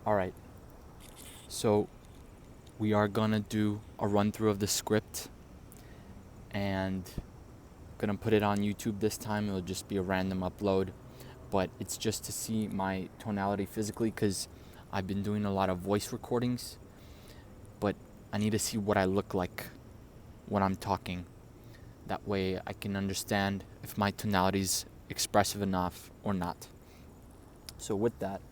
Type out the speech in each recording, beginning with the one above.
All right. So we are gonna do a run through of the script and gonna put it on YouTube this time. It'll just be a random upload, but it's just to see my tonality physically because I've been doing a lot of voice recordings, but I need to see what I look like when I'm talking. That way I can understand if my tonality is expressive enough or not. So with that,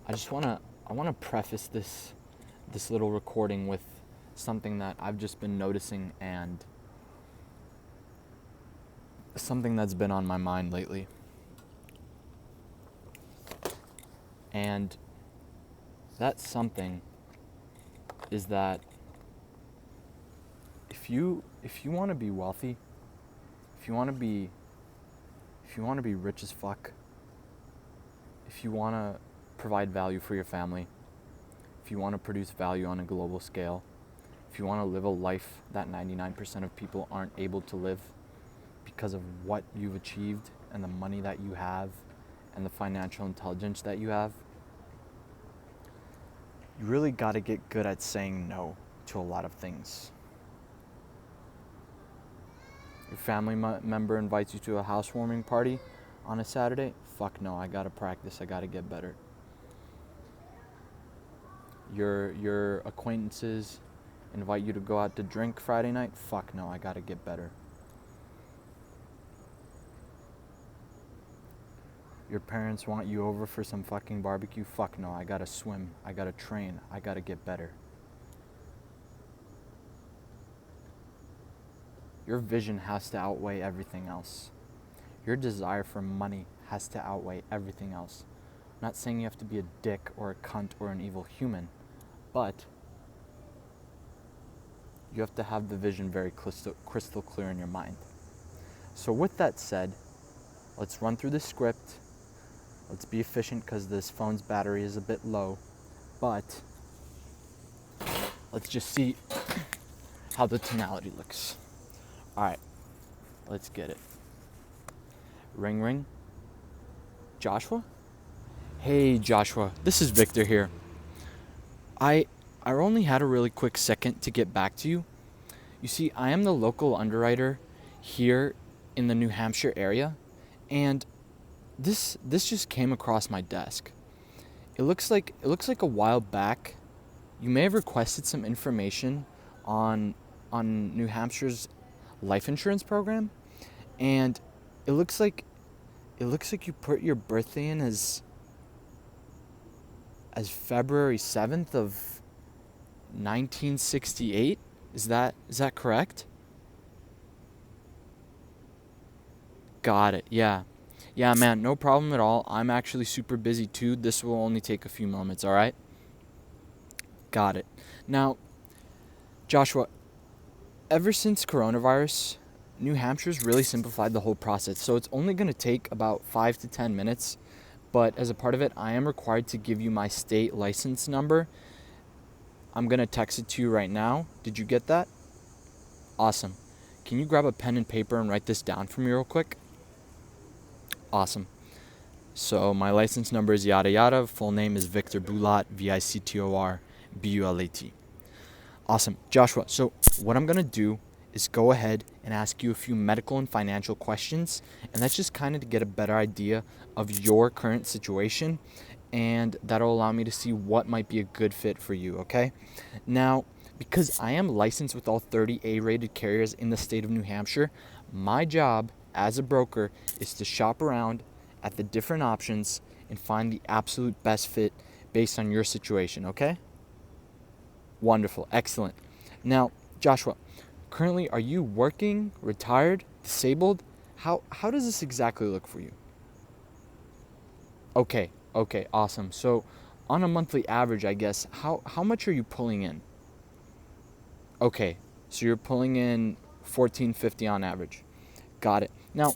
I wanna preface this little recording with something that I've just been noticing and something that's been on my mind lately. And that something is that if you want to be wealthy, if you want to be rich as fuck, if you want to provide value for your family, if you want to produce value on a global scale, if you want to live a life that 99% of people aren't able to live because of what you've achieved and the money that you have and the financial intelligence that you have, you really got to get good at saying no to a lot of things. Your family member invites you to a housewarming party on a Saturday. Fuck no, I gotta practice, I gotta get better. Your acquaintances invite you to go out to drink Friday night. Fuck no, I gotta get better. Your parents want you over for some fucking barbecue. Fuck no, I gotta swim, I gotta train, I gotta get better. Your vision has to outweigh everything else. Your desire for money has to outweigh everything else. I'm not saying you have to be a dick or a cunt or an evil human, but you have to have the vision very crystal clear in your mind. So with that said, let's run through the script. Let's be efficient because this phone's battery is a bit low, but let's just see how the tonality looks. All right, let's get it. Ring ring. Joshua? Hey Joshua, this is Victor here. I only had a really quick second to get back to you. You see, I am the local underwriter here in the New Hampshire area, and this just came across my desk. It looks like a while back you may have requested some information on New Hampshire's life insurance program, and it looks like you put your birthday in as February 7th of 1968. Is that correct? Got it. Yeah. Yeah, man, no problem at all. I'm actually super busy too. This will only take a few moments, all right? Got it. Now, Joshua, ever since coronavirus, New Hampshire's really simplified the whole process. So it's only going to take about 5 to 10 minutes. But as a part of it, I am required to give you my state license number. I'm going to text it to you right now. Did you get that? Awesome. Can you grab a pen and paper and write this down for me real quick? Awesome. So my license number is yada yada. Full name is Victor Bulat, Victor Bulat. Awesome. Joshua, so what I'm going to do is go ahead and ask you a few medical and financial questions, and that's just kind of to get a better idea of your current situation, and that'll allow me to see what might be a good fit for you, okay? Now, because I am licensed with all 30 A-rated carriers in the state of New Hampshire, my job as a broker is to shop around at the different options and find the absolute best fit based on your situation, okay? Wonderful. Excellent. Now, Joshua, currently, are you working, retired, disabled? How does this exactly look for you? Okay, awesome. So, on a monthly average, I guess, how much are you pulling in? Okay, so you're pulling in $14.50 on average. Got it. Now,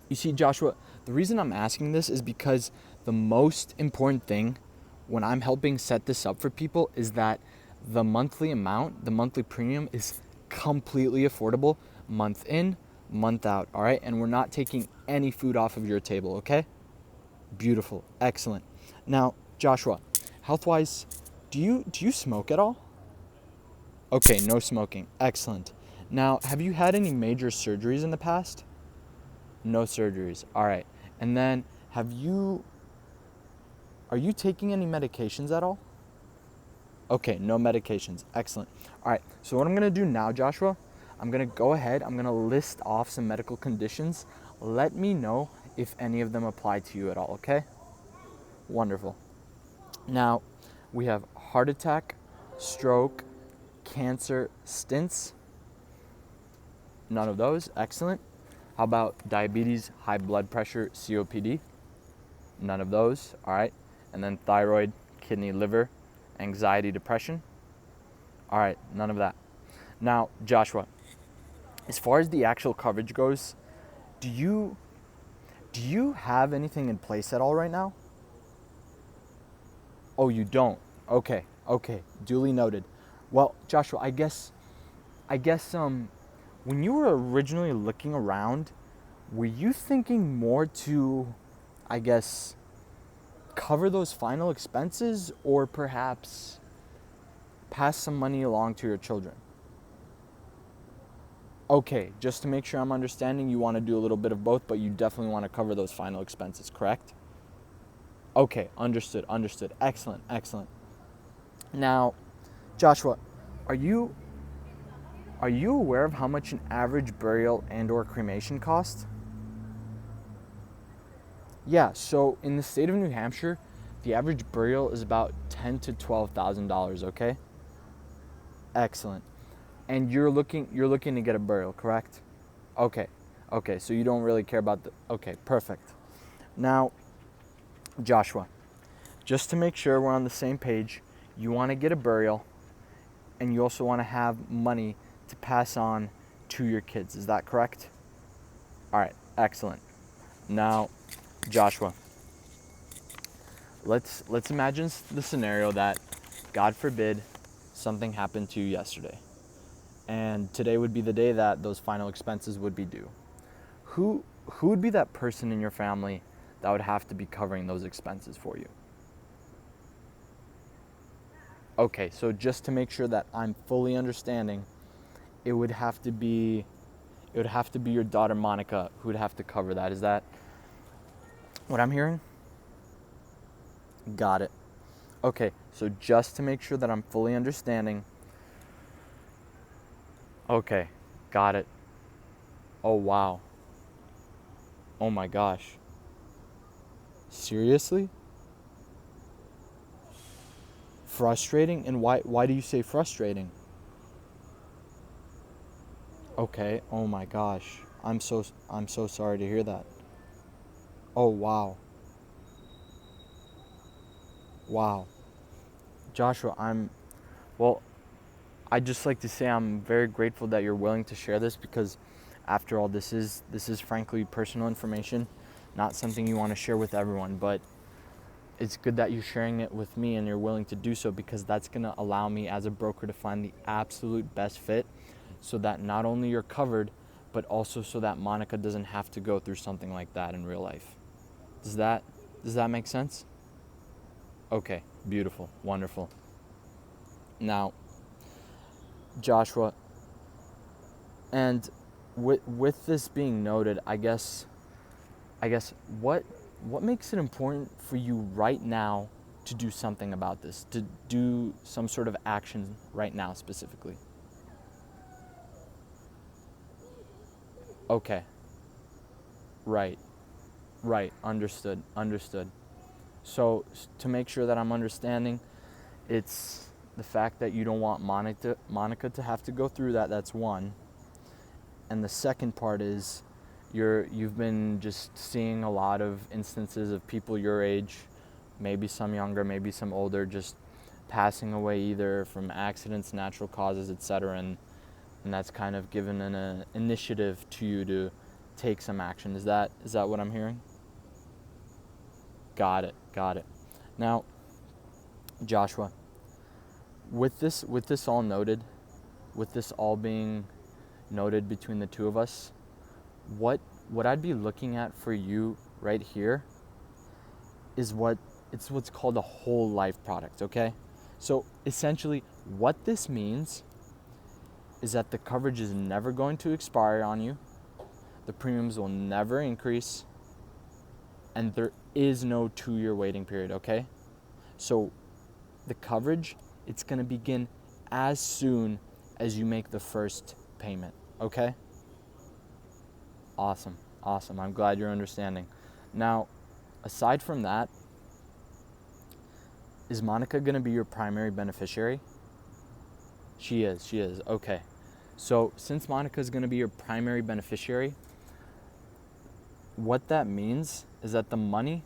you see, Joshua, the reason I'm asking this is because the most important thing when I'm helping set this up for people is that the monthly amount, the monthly premium is completely affordable month in, month out, all right? And we're not taking any food off of your table, okay? Beautiful. Excellent. Now, Joshua, health-wise, do you smoke at all? Okay, no smoking. Excellent. Now, have you had any major surgeries in the past? No surgeries. All right. And then are you taking any medications at all? Okay, no medications. Excellent. All right. So what I'm going to do now, Joshua, I'm going to go ahead. I'm going to list off some medical conditions. Let me know if any of them apply to you at all, okay? Wonderful. Now, we have heart attack, stroke, cancer, stents. None of those. Excellent. How about diabetes, high blood pressure, COPD? None of those. All right. And then thyroid, kidney, liver, anxiety, depression? All right. None of that. Now, Joshua, as far as the actual coverage goes, do you have anything in place at all right now? Oh, you don't. Okay. Okay. Duly noted. Well, Joshua, I guess when you were originally looking around, were you thinking more to, I guess, cover those final expenses or perhaps pass some money along to your children? Okay, just to make sure I'm understanding, you want to do a little bit of both, but you definitely want to cover those final expenses, correct? Okay, understood, understood. Excellent, excellent. Now, Joshua, are you aware of how much an average burial and or cremation costs? Yeah, so in the state of New Hampshire, the average burial is about $10,000 to $12,000, okay? Excellent. And you're looking to get a burial, correct? Okay. Okay, so you don't really care about the okay, perfect. Now, Joshua, just to make sure we're on the same page, you want to get a burial and you also want to have money to pass on to your kids. Is that correct? All right, excellent. Now, Joshua, let's imagine the scenario that, God forbid, something happened to you yesterday, and today would be the day that those final expenses would be due. Who would be that person in your family that would have to be covering those expenses for you? Okay, so just to make sure that I'm fully understanding, it would have to be your daughter Monica who would have to cover that. Is that what I'm hearing? Got it. Okay, so just to make sure that I'm fully understanding. Okay, got it. Oh wow. Oh my gosh. Seriously? Frustrating? And why do you say frustrating? Okay. Oh my gosh. I'm so sorry to hear that. Oh wow. Wow. Joshua, well, I'd just like to say I'm very grateful that you're willing to share this, because after all, this is frankly personal information, not something you want to share with everyone, but it's good that you're sharing it with me and you're willing to do so, because that's going to allow me as a broker to find the absolute best fit, so that not only you're covered, but also so that Monica doesn't have to go through something like that in real life. Does that make sense? Okay, beautiful, wonderful. Now, Joshua, and with this being noted, I guess what makes it important for you right now to do something about this, to do some sort of action right now specifically? Okay, right, right, understood, understood. So to make sure that I'm understanding, it's the fact that you don't want Monica to have to go through that. That's one. And the second part is you've been just seeing a lot of instances of people your age, maybe some younger, maybe some older, just passing away either from accidents, natural causes, etc. And that's kind of given an initiative to you to take some action. Is that what I'm hearing? Got it. Got it. Now, Joshua, with this all noted, with this all being noted between the two of us, what I'd be looking at for you right here is what It's what's called a whole life product, okay? So essentially, what this means is that the coverage is never going to expire on you, the premiums will never increase, and there is no 2-year waiting period, okay? So the coverage, it's gonna begin as soon as you make the first payment, okay? Awesome, awesome. I'm glad you're understanding. Now, aside from that, is Monica gonna be your primary beneficiary? She is. Okay. So since Monica is gonna be your primary beneficiary, what that means is that the money